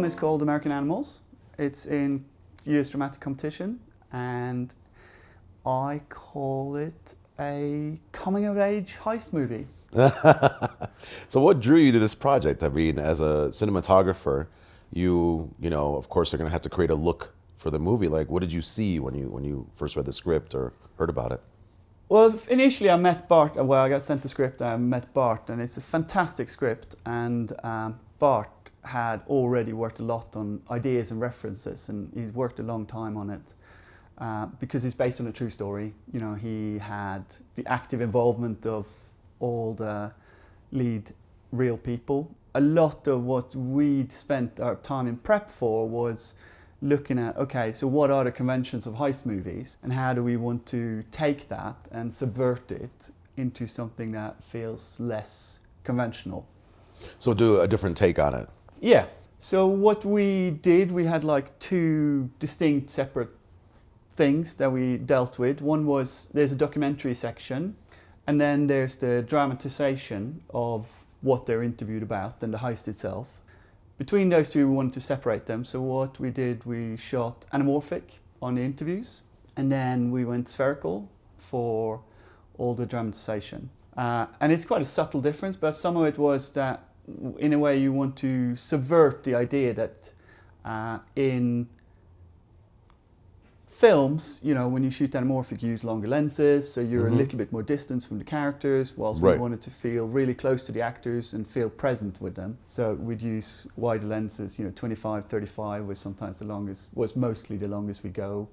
film is called American Animals. It's in US dramatic competition, and I call it a coming-of-age heist movie. So what drew you to this project? I mean, as a cinematographer, you know, of course, are going to have to create a look for the movie. Like, what did you see when you first read the script or heard about it? Well, initially I met Bart. Well, I got sent the script. I met Bart, and it's a fantastic script. And Bart had already worked a lot on ideas and references, and he's worked a long time on it because it's based on a true story. You know, he had the active involvement of all the lead real people. A lot of what we'd spent our time in prep for was looking at, okay, so what are the conventions of heist movies, and how do we want to take that and subvert it into something that feels less conventional. So do a different take on it. Yeah. So what we did, we had like two distinct separate things that we dealt with. One was there's a documentary section, and then there's the dramatization of what they're interviewed about and the heist itself. Between those two, we wanted to separate them. So what we did, we shot anamorphic on the interviews, and then we went spherical for all the dramatization. And it's quite a subtle difference, but some of it was that in a way you want to subvert the idea that in films, you know, when you shoot anamorphic, you use longer lenses, so you're a little bit more distant from the characters, whilst we wanted to feel really close to the actors and feel present with them. So we'd use wider lenses, you know, 25, 35 was sometimes the longest, was mostly the longest we go.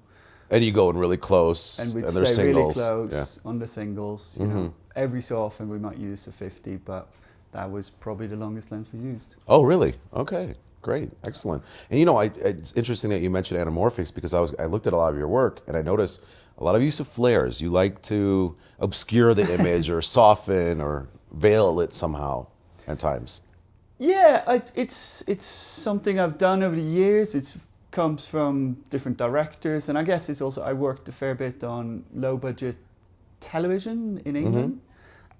And you go in really close, and we'd they're stay singles. really close on the singles. You know, every so often we might use a 50, but that was probably the longest lens we used. Oh, really? Okay. Great, excellent. And you know, it's interesting that you mentioned anamorphics, because I looked at a lot of your work and I noticed a lot of use of flares. You like to obscure the image or soften or veil it somehow at times. Yeah, it's something I've done over the years. It comes from different directors, and I guess it's also, I worked a fair bit on low budget television in England,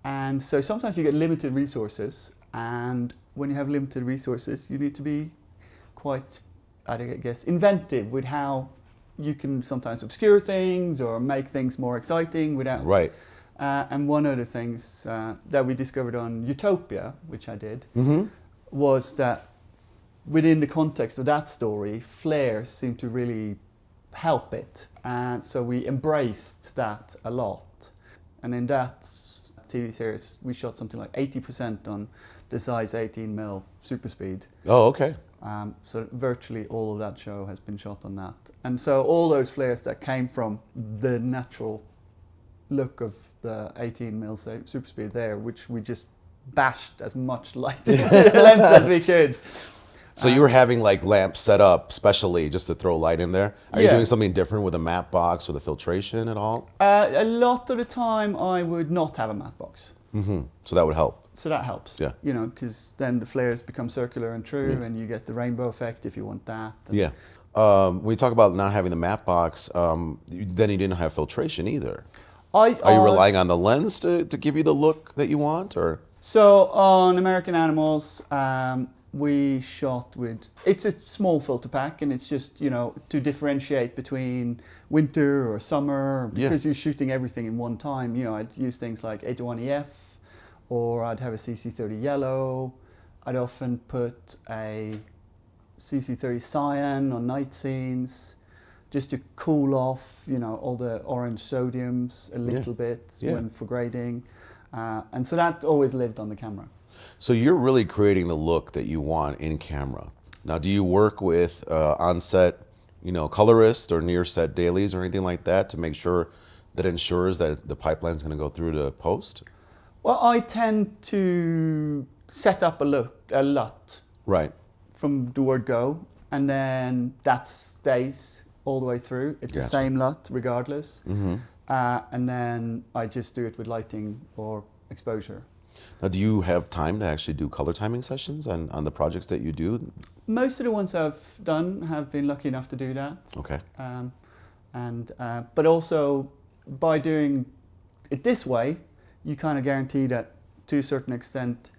and so sometimes you get limited resources, and when you have limited resources, you need to be quite, I guess, inventive with how you can sometimes obscure things or make things more exciting without... Right. And one of the things that we discovered on Utopia, which I did, was that within the context of that story, flares seemed to really help it. And so we embraced that a lot. And in that TV series, we shot something like 80% on the ZEISS 18mm super speed. Oh, okay. So virtually all of that show has been shot on that. And so all those flares that came from the natural look of the 18mm super speed there, which we just bashed as much light into the lens as we could. So you were having like lamps set up specially just to throw light in there? Are you doing something different with a matte box or the filtration at all? A lot of the time I would not have a matte box. So that would help. So that helps, Yeah. you know, because then the flares become circular and true, and you get the rainbow effect if you want that. Yeah. When you talk about not having the matte box, then you didn't have filtration either. Are you relying on the lens to give you the look that you want, or? So on American Animals, we shot with, it's a small filter pack, and it's just, you know, to differentiate between winter or summer, because you're shooting everything in one time. You know, I'd use things like 801EF, or I'd have a CC30 yellow. I'd often put a CC30 cyan on night scenes, just to cool off, you know, all the orange sodiums a little bit when for grading. And so that always lived on the camera. So you're really creating the look that you want in camera. Now, do you work with on-set, you know, colorists or near-set dailies or anything like that to make sure that ensures that the pipeline's going to go through to post? Well, I tend to set up a look a lot. Right. From the word go, and then that stays all the way through. It's the same LUT regardless. And then I just do it with lighting or exposure. Now, do you have time to actually do color timing sessions on the projects that you do? Most of the ones I've done have been lucky enough to do that. Okay. But also, by doing it this way, you kind of guarantee that to a certain extent,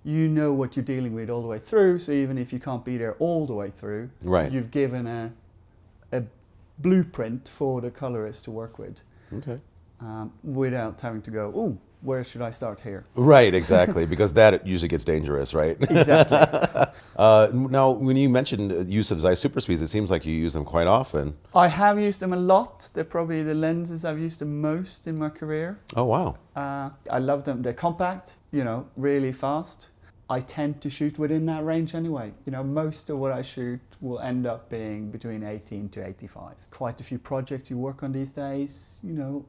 you know what you're dealing with all the way through. So even if you can't be there all the way through, Right. you've given a blueprint for the colorist to work with, Okay. without having to go, oh, where should I start here? Right, exactly, because that usually gets dangerous, right? Exactly. Now, when you mentioned use of ZEISS super speeds, it seems like you use them quite often. I have used them a lot. They're probably the lenses I've used the most in my career. Oh, wow. I love them. They're compact, really fast. I tend to shoot within that range anyway. Most of what I shoot will end up being between 18 to 85. Quite a few projects you work on these days,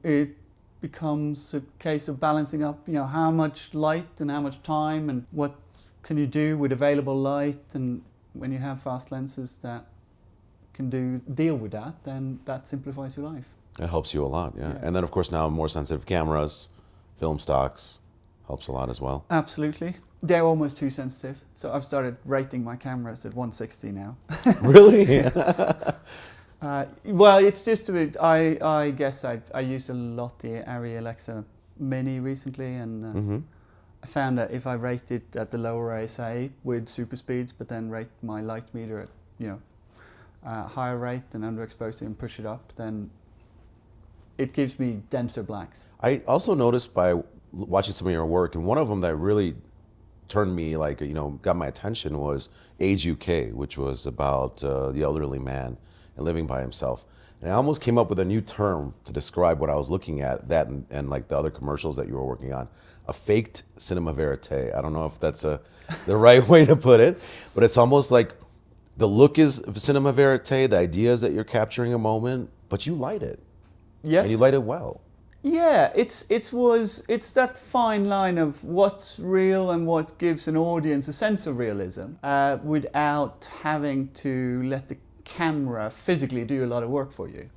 it becomes a case of balancing up, how much light and how much time and what can you do with available light. And when you have fast lenses that can deal with that, then that simplifies your life. It helps you a lot, yeah. Yeah. And then, of course, now more sensitive cameras, film stocks, helps a lot as well. Absolutely. They're almost too sensitive. So I've started rating my cameras at 160 now. Really? Well, it's just a bit, I guess I used a lot the Arri Alexa Mini recently, and I found that if I rated at the lower ASA with super speeds, but then rate my light meter at higher rate and underexposure and push it up, then it gives me denser blacks. I also noticed by watching some of your work, and one of them that really turned me, got my attention was Age UK, which was about the elderly man and living by himself. And I almost came up with a new term to describe what I was looking at, that and like the other commercials that you were working on, a faked cinema verite. I don't know if that's the right way to put it, but it's almost like the look is cinema verite, the idea is that you're capturing a moment, but you light it. Yes. And you light it well. Yeah, it's that fine line of what's real and what gives an audience a sense of realism, without having to let the camera physically do a lot of work for you.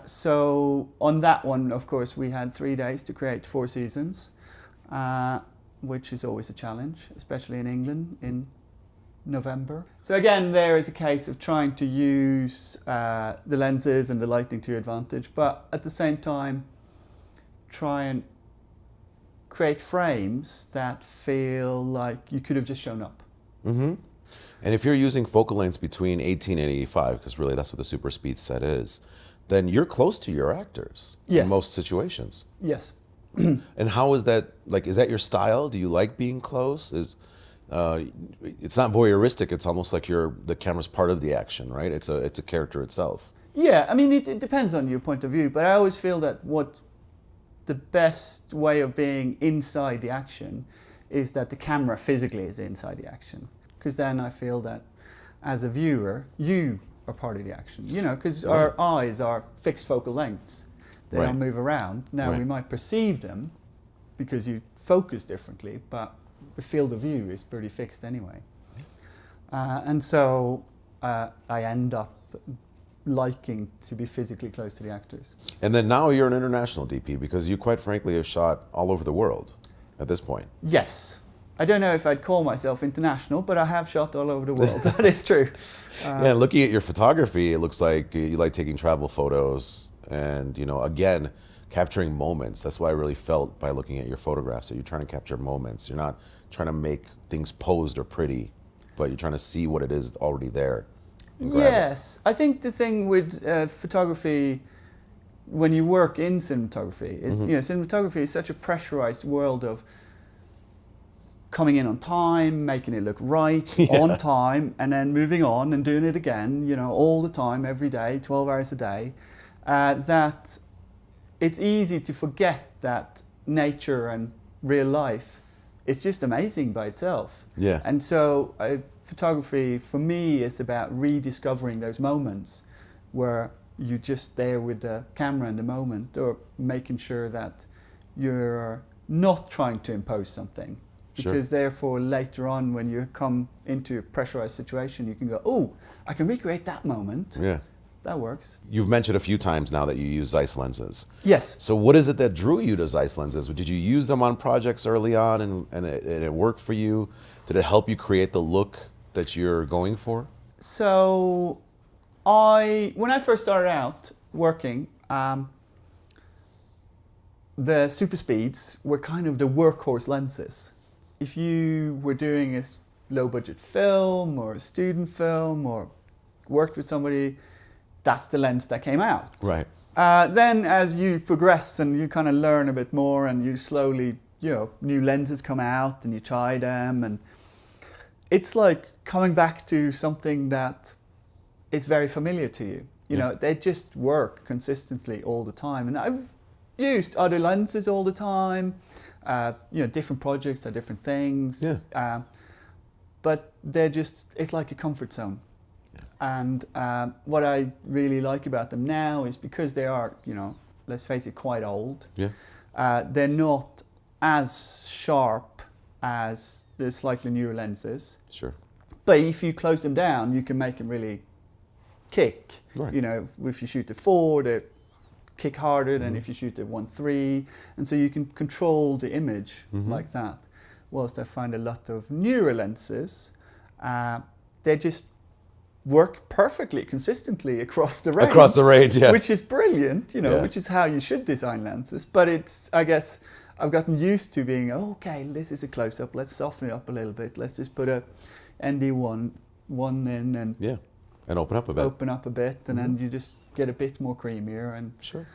So on that one, of course, we had 3 days to create 4 seasons, which is always a challenge, especially in England in November. So again, there is a case of trying to use the lenses and the lighting to your advantage, but at the same time, try and create frames that feel like you could have just shown up. Mm-hmm. And if you're using focal lengths between 18 and 85, because really that's what the super speed set is, then you're close to your actors Yes. in most situations. Yes. And how is that, is that your style? Do you like being close? It's not voyeuristic, it's almost like the camera's part of the action, right? It's a character itself. Yeah, I mean, it depends on your point of view, but I always feel that the best way of being inside the action is that the camera physically is inside the action. Because then I feel that as a viewer, you are part of the action. Because our eyes are fixed focal lengths. They don't move around. Now, we might perceive them because you focus differently, but the field of view is pretty fixed anyway. And so I end up liking to be physically close to the actors. And then now you're an international DP because you quite frankly have shot all over the world at this point. Yes. I don't know if I'd call myself international, but I have shot all over the world. That is true. Yeah, looking at your photography, it looks like you like taking travel photos and, again, capturing moments. That's what I really felt by looking at your photographs, that you're trying to capture moments. You're not trying to make things posed or pretty, but you're trying to see what it is already there. Yes. I think the thing with photography, when you work in cinematography, is cinematography is such a pressurized world of coming in on time, making it look right, on time, and then moving on and doing it again, all the time, every day, 12 hours a day, that it's easy to forget that nature and real life is just amazing by itself. Yeah. And so photography, for me, is about rediscovering those moments where you're just there with the camera in the moment, or making sure that you're not trying to impose something. Because therefore later on when you come into a pressurized situation, you can go, oh, I can recreate that moment. Yeah. That works. You've mentioned a few times now that you use ZEISS lenses. Yes. So what is it that drew you to ZEISS lenses? Did you use them on projects early on and it worked for you? Did it help you create the look that you're going for? So when I first started out working, the super speeds were kind of the workhorse lenses. if you were doing a low budget film or a student film or worked with somebody, that's the lens that came out. Right. Then as you progress and you kind of learn a bit more and you slowly, new lenses come out and you try them, and it's like coming back to something that is very familiar to you. You know, they just work consistently all the time. And I've used other lenses all the time. Different projects are different things. Yeah. But it's like a comfort zone. And what I really like about them now is because they are, let's face it, quite old. Yeah. They're not as sharp as the slightly newer lenses. Sure. But if you close them down, you can make them really kick. Right. If you shoot the 4, they kick harder than if you shoot the 1.3, and so you can control the image like that. Whilst I find a lot of newer lenses, they just work perfectly, consistently across the range. Across the range, yeah. Which is brilliant, which is how you should design lenses. But I guess I've gotten used to being, okay, this is a close-up, let's soften it up a little bit, let's just put a ND1 in and and open up a bit. And then you just get a bit more creamier. And sure.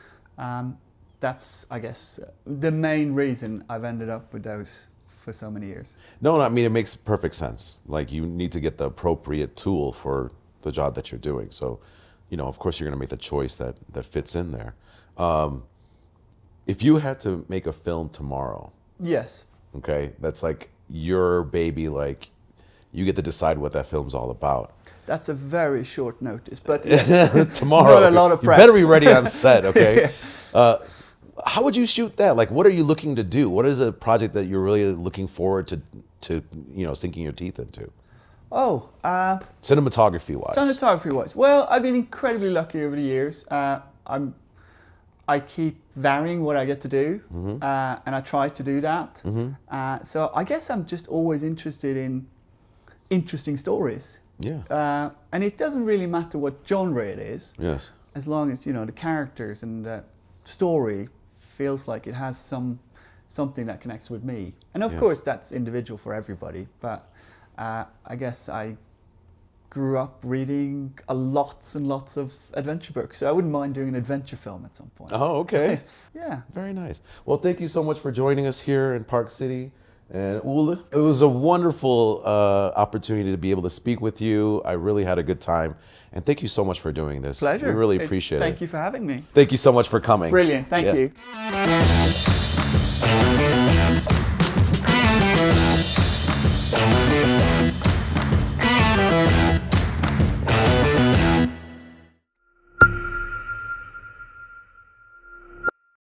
That's, I guess, the main reason I've ended up with those for so many years. No, I mean, it makes perfect sense. Like, you need to get the appropriate tool for the job that you're doing. So, of course, you're going to make the choice that fits in there. If you had to make a film tomorrow, yes, okay, that's like your baby, like you get to decide what that film's all about. That's a very short notice, but yes, tomorrow, not a lot of prep. You better be ready on set, okay? How would you shoot that? Like, what are you looking to do? What is a project that you're really looking forward to sinking your teeth into? Cinematography-wise. Cinematography-wise. Well, I've been incredibly lucky over the years. I keep varying what I get to do, and I try to do that. So I guess I'm just always interested in interesting stories. Yeah. And it doesn't really matter what genre it is. Yes. As long as the characters and the story feels like it has something that connects with me. And of course that's individual for everybody. But I guess I grew up reading lots and lots of adventure books, so I wouldn't mind doing an adventure film at some point. Oh, okay. Yeah. Very nice. Well, thank you so much for joining us here in Park City. And Ole, it was a wonderful opportunity to be able to speak with you. I really had a good time. And thank you so much for doing this. Pleasure. We really appreciate it. Thank you for having me. Thank you so much for coming. Brilliant. Thank you.